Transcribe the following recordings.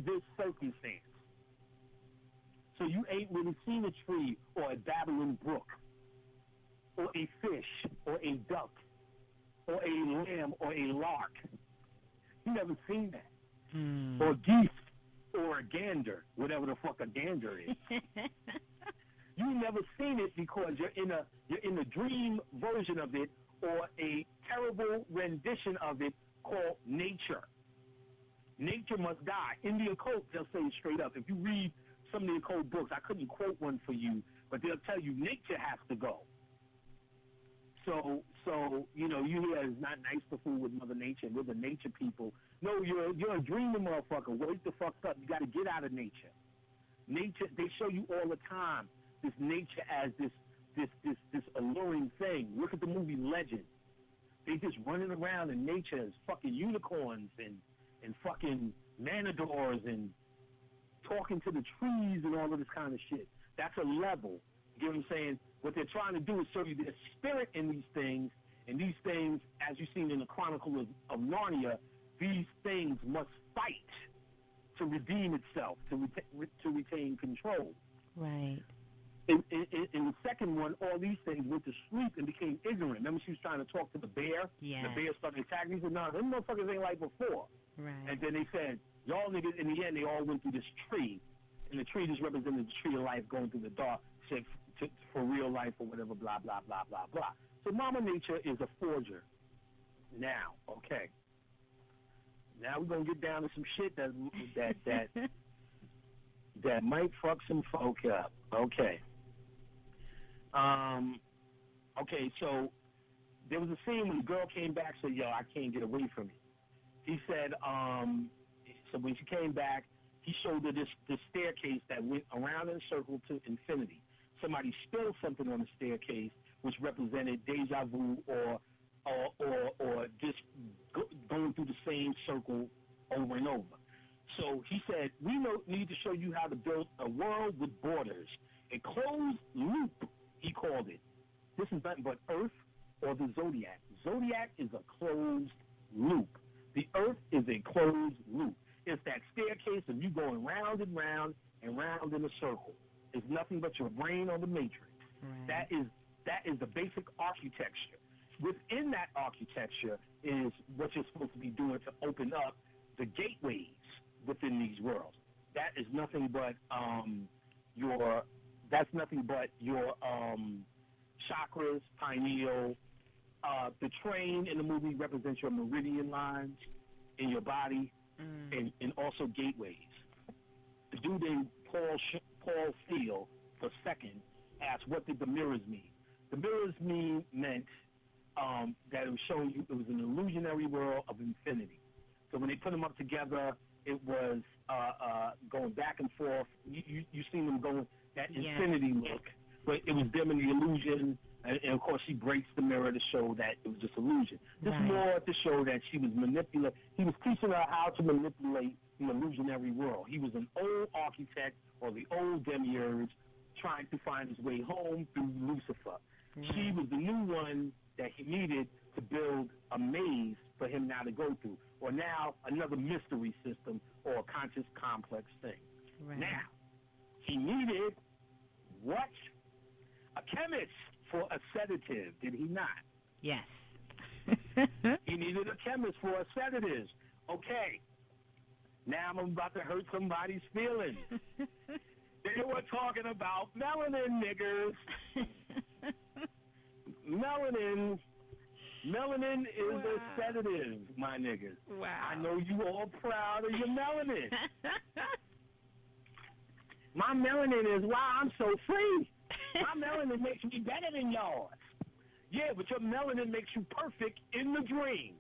this circumstance. So you ain't really seen a tree or a babbling brook or a fish or a duck or a lamb or a lark. You never seen that. Or geese or a gander, whatever the fuck a gander is. You never seen it because you're in a dream version of it or a terrible rendition of it called nature. Nature must die. In the occult, they'll say it straight up. If you read some of the occult books, I couldn't quote one for you, but they'll tell you nature has to go. So you know, you hear it's not nice to fool with Mother Nature. We're the nature people. No, you're a dreaming motherfucker. Wake the fuck up. You got to get out of nature. Nature, they show you all the time this nature as this alluring thing. Look at the movie Legend. They just running around in nature as fucking unicorns and fucking manadors and talking to the trees and all of this kind of shit. That's a level. You get what I'm saying? What they're trying to do is show you there's spirit in these things, and these things, as you've seen in the Chronicle of Narnia, these things must fight to redeem itself, to retain control. Right. In the second one, all these things went to sleep and became ignorant. Remember, she was trying to talk to the bear? Yeah. The bear started attacking. He said, no, them motherfuckers ain't like before. Right. And then they said, y'all niggas, in the end, they all went through this tree. And the tree just represented the tree of life going through the dark, said for real life or whatever, blah, blah, blah, blah, blah. So Mama Nature is a forger. Now, okay. Now we're going to get down to some shit that might fuck some folk up. Okay. Okay, so there was a scene when the girl came back and said, yo, I can't get away from you. He said, so when she came back, he showed her this staircase that went around in a circle to infinity. Somebody spilled something on the staircase, which represented deja vu or just going through the same circle over and over. So he said, we need to show you how to build a world with borders. A closed loop, he called it. This is nothing but Earth or the Zodiac. Zodiac is a closed loop. The Earth is a closed loop. It's that staircase of you going round and round and round in a circle. It's nothing but your brain or the matrix. Right. That is the basic architecture. Within that architecture is what you're supposed to be doing to open up the gateways within these worlds. That is nothing but your chakras, pineal. The train in the movie represents your meridian lines in your body, and also gateways. The dude named Paul Steele, the second, asked, what did the mirrors mean? The mirrors meant that it was showing you it was an illusionary world of infinity. So when they put them up together, it was going back and forth. You seen them going that infinity look, but it was them in the illusion. And of course, she breaks the mirror to show that it was just illusion. This more to show that she was manipulating. He was teaching her how to manipulate the illusionary world. He was an old architect or the old demiurge trying to find his way home through Lucifer. She was the new one that he needed to build a maze for him now to go through, or now another mystery system or a conscious complex thing. Right. Now, he needed what? A chemist for a sedative, did he not? Yes. He needed a chemist for a sedative. Okay. Now I'm about to hurt somebody's feelings. They were talking about melanin, niggers. Melanin is a sedative, my niggas. Wow. I know you all proud of your melanin. My melanin is why I'm so free. My melanin makes me better than yours. Yeah, but your melanin makes you perfect in the dream.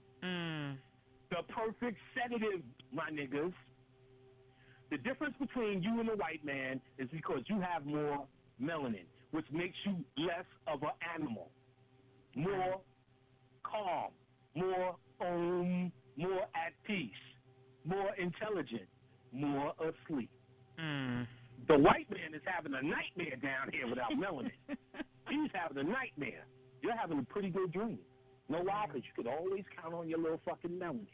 The perfect sedative, my niggas. The difference between you and the white man is because you have more melanin, which makes you less of an animal. More calm, more more at peace, more intelligent, more asleep. The white man is having a nightmare down here without melanin. He's having a nightmare. You're having a pretty good dream. Know why? Because you could always count on your little fucking melanin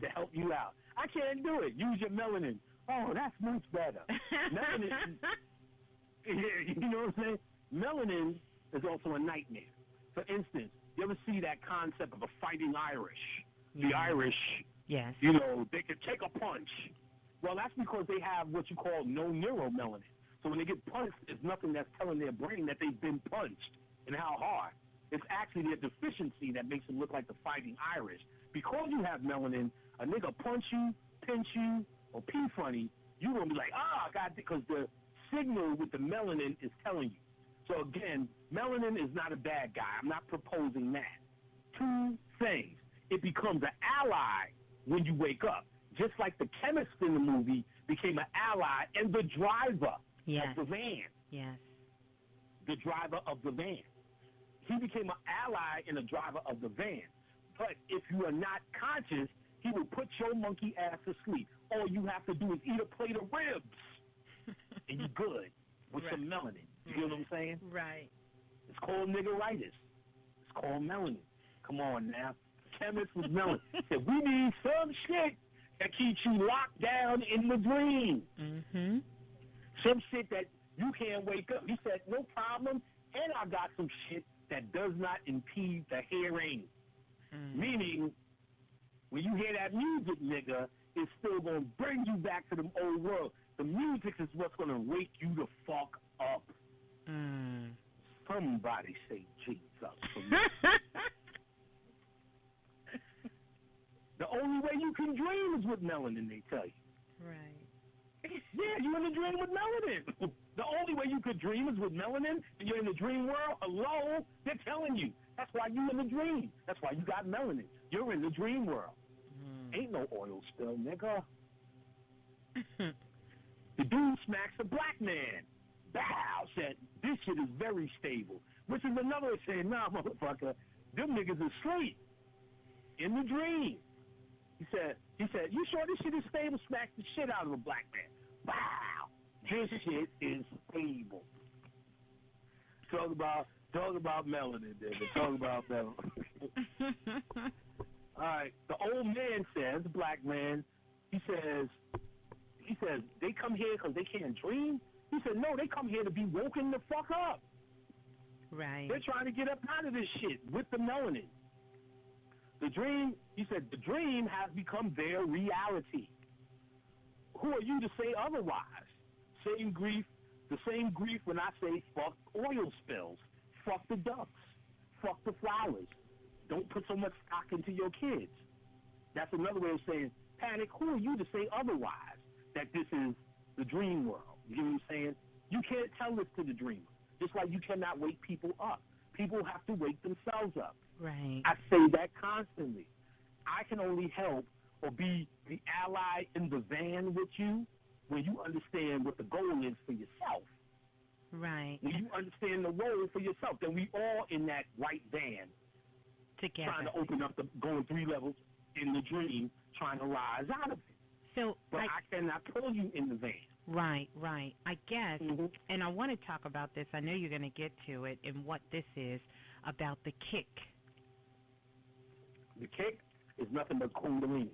to help you out. I can't do it. Use your melanin. Oh, that's much better. Melanin, you know what I'm saying? Melanin is also a nightmare. For instance, you ever see that concept of a fighting Irish? Yeah. The Irish, yes, you know, they can take a punch. Well, that's because they have what you call no neuromelanin. So when they get punched, there's nothing that's telling their brain that they've been punched and how hard. It's actually their deficiency that makes them look like the fighting Irish. Because you have melanin, a nigga punch you, pinch you, or pee funny, you won't be like, God, because the signal with the melanin is telling you. So again, melanin is not a bad guy. I'm not proposing that. Two things. It becomes an ally when you wake up. Just like the chemist in the movie became an ally and the driver of the van. Yes. The driver of the van. He became an ally and a driver of the van. But if you are not conscious, he will put your monkey ass to sleep. All you have to do is eat a plate of ribs, and you're good with some melanin. You know what I'm saying? Right. It's called niggeritis. It's called melanin. Come on now. Chemist with melanin said, we need some shit that keeps you locked down in the dream. Mm-hmm. Some shit that you can't wake up. He said, no problem, and I got some shit that does not impede the hearing. Meaning, when you hear that music, nigga, it's still going to bring you back to the old world. The music is what's going to wake you the fuck up. Somebody say Jesus for me. The only way you can dream is with melanin, they tell you. Right. Yeah, you're in the dream with melanin. The only way you could dream is with melanin, and you're in the dream world. Hello? They're telling you. That's why you're in the dream. That's why you got melanin. You're in the dream world. Ain't no oil spill, nigga. The dude smacks a black man. Bow, said, this shit is very stable. Which is another way of saying, nah, motherfucker, them niggas is asleep. In the dream. He said, you sure this shit is stable? Smack the shit out of a black man. Wow. This shit is stable. Talk about melanin, David. Talk about melanin. All right. The old man says, the black man, he says, they come here because they can't dream? He said, no, they come here to be woken the fuck up. Right. They're trying to get up out of this shit with the melanin. The dream, he said, the dream has become their reality. Who are you to say otherwise? The same grief when I say fuck oil spills, fuck the ducks, fuck the flowers. Don't put so much stock into your kids. That's another way of saying, Panic, who are you to say otherwise, that this is the dream world? You know what I'm saying? You can't tell this to the dreamer. Just like you cannot wake people up. People have to wake themselves up. Right. I say that constantly. I can only help or be the ally in the van with you when you understand what the goal is for yourself. Right. When you understand the role for yourself, then we all in that white van together, trying to open up going 3 levels in the dream, trying to rise out of it. So, but I cannot pull you in the van. Right. I guess, and I want to talk about this. I know you're going to get to it and what this is about the kick. The kick is nothing but kundalini.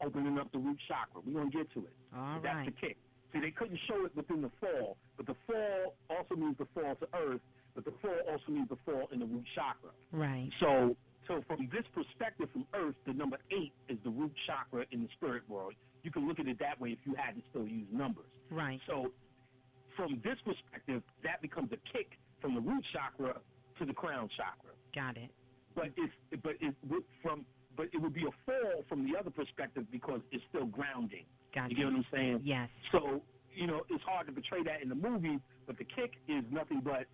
Opening up the root chakra. We're going to get to it. All That's right. the kick. See, they couldn't show it within the fall, but the fall also means the fall to earth, but the fall also means the fall in the root chakra. Right. So from this perspective, from earth, the number 8 is the root chakra in the spirit world. You can look at it that way if you had to still use numbers. Right. So from this perspective, that becomes a kick from the root chakra to the crown chakra. Got it. But it would be a fall from the other perspective because it's still grounding. Gotcha. You get what I'm saying? Yes. So, it's hard to portray that in the movie, but the kick is nothing but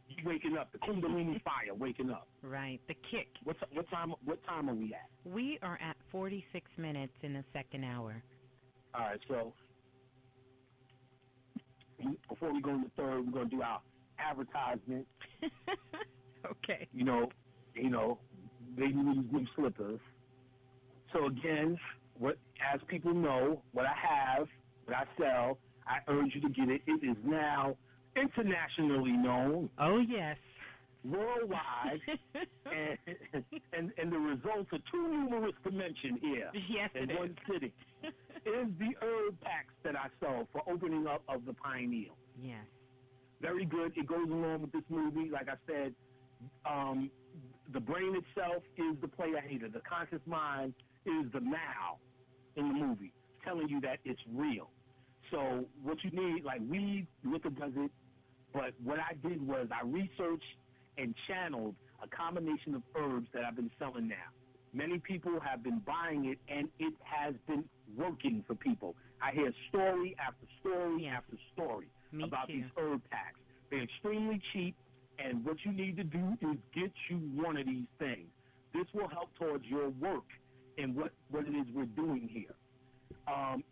you waking up, the kundalini fire waking up. Right, the kick. What time are we at? We are at 46 minutes in the second hour. All right, so before we go into third, we're going to do our advertisement. Okay. Baby needs new slippers. So again, as people know, what I have, what I sell, I urge you to get it. It is now internationally known. Oh, yes. worldwide, and the results are too numerous to mention here in one sitting, is the herb packs that I sell for opening up of the pineal. Yes. Very good. It goes along with this movie. Like I said, the brain itself is the player hater. The conscious mind is the Mao in the movie, telling you that it's real. So what you need, like weed, liquor does it, but what I did was I researched and channeled a combination of herbs that I've been selling now. Many people have been buying it, and it has been working for people. I hear story after story after story about these herb packs. They're extremely cheap, and what you need to do is get you one of these things. This will help towards your work and what it is we're doing here.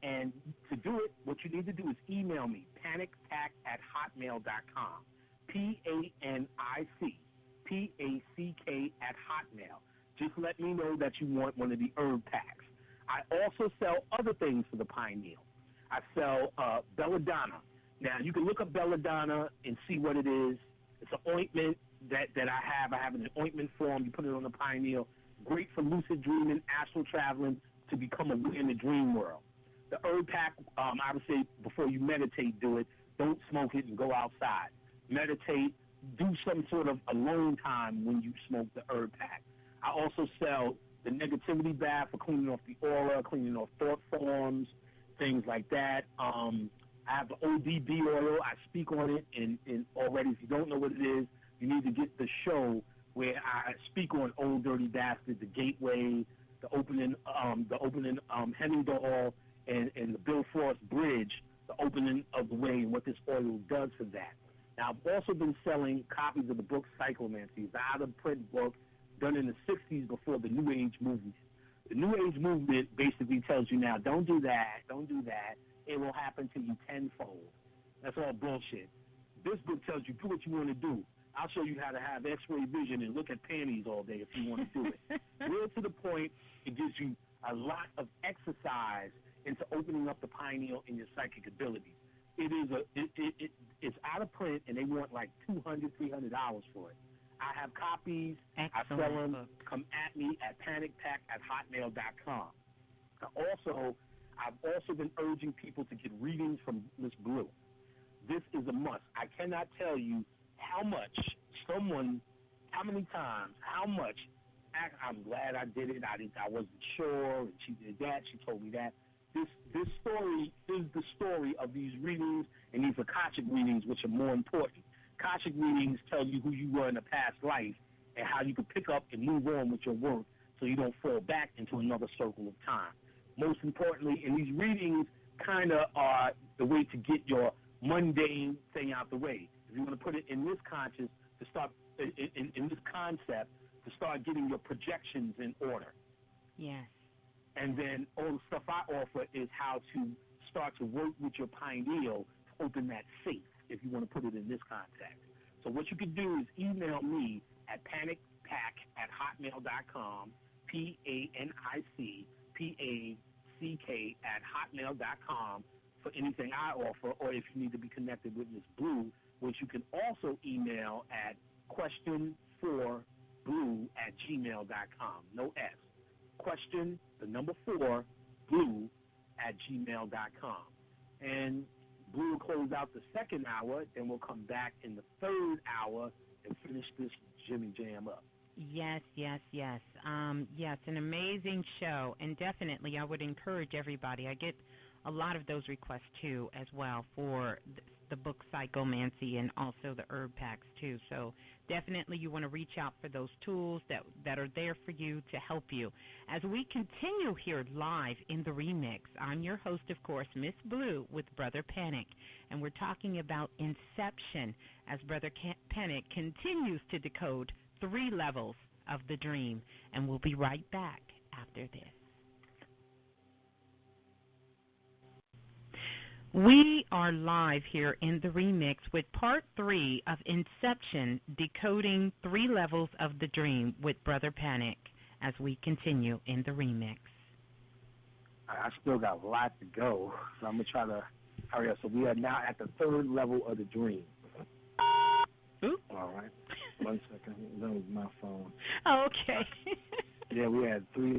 And to do it, what you need to do is email me, panicpack@hotmail.com, PANICPACK@hotmail. Just let me know that you want one of the herb packs. I also sell other things for the pineal. I sell belladonna. Now, you can look up belladonna and see what it is. It's an ointment that I have. I have it in ointment form. You put it on the pineal. Great for lucid dreaming, astral traveling, to become aware in the dream world. The herb pack, I would say before you meditate, do it. Don't smoke it and go outside. Meditate. Do some sort of alone time when you smoke the herb pack. I also sell the negativity bath for cleaning off the aura, cleaning off thought forms, things like that. I have the ODB oil. I speak on it, and already, if you don't know what it is, you need to get the show where I speak on Old Dirty Bastard, the Gateway, the opening Hemmingdall, and the Bill Frost Bridge, the opening of the way, and what this oil does for that. Now, I've also been selling copies of the book Psychomancy. It's an out-of-print book done in the 60s before the New Age movement. The New Age movement basically tells you now, don't do that, don't do that. It will happen to you tenfold. That's all bullshit. This book tells you, do what you want to do. I'll show you how to have x-ray vision and look at panties all day if you want to do it. Real to the point, it gives you a lot of exercise into opening up the pineal and your psychic abilities. It's out of print, and they want like $200, $300 for it. I have copies. Excellent. I sell them. Come at me at panicpack@hotmail.com. I've also been urging people to get readings from Miss Blue. This is a must. I cannot tell you how much I'm glad I did it. I wasn't sure, and she did that. She told me that. This story is the story of these readings, and these Akashic readings, which are more important. Akashic readings tell you who you were in a past life and how you can pick up and move on with your work so you don't fall back into another circle of time. Most importantly, and these readings kind of are the way to get your mundane thing out the way. If you want to put it in this conscious, to start in this concept, to start getting your projections in order. Yes. And then all the stuff I offer is how to start to work with your pineal to open that safe, if you want to put it in this context. So what you can do is email me at panicpack@hotmail.com, PANICPACK@hotmail.com for anything I offer, or if you need to be connected with Ms. Blue, which you can also email at question4blue@gmail.com. No S. Question, the number 4, blue@gmail.com. And Blue will close out the second hour, then we'll come back in the third hour and finish this Jimmy Jam up. Yes. Yes, an amazing show, and definitely I would encourage everybody. I get a lot of those requests, too, as well, for the book Psychomancy and also the herb packs, too. So definitely you want to reach out for those tools that are there for you to help you. As we continue here live in the remix, I'm your host, of course, Miss Blue with Brother Panic, and we're talking about Inception as Brother Panic continues to decode 3 levels of the dream, and we'll be right back after this. We are live here in the remix with part 3 of Inception, Decoding 3 Levels of the Dream with Brother Panic as we continue in the remix. I still got a lot to go, so I'm going to try to hurry up. So we are now at the 3rd level of the dream. Ooh. All right. 1 second. That was my phone. Oh, okay. Yeah, we had 3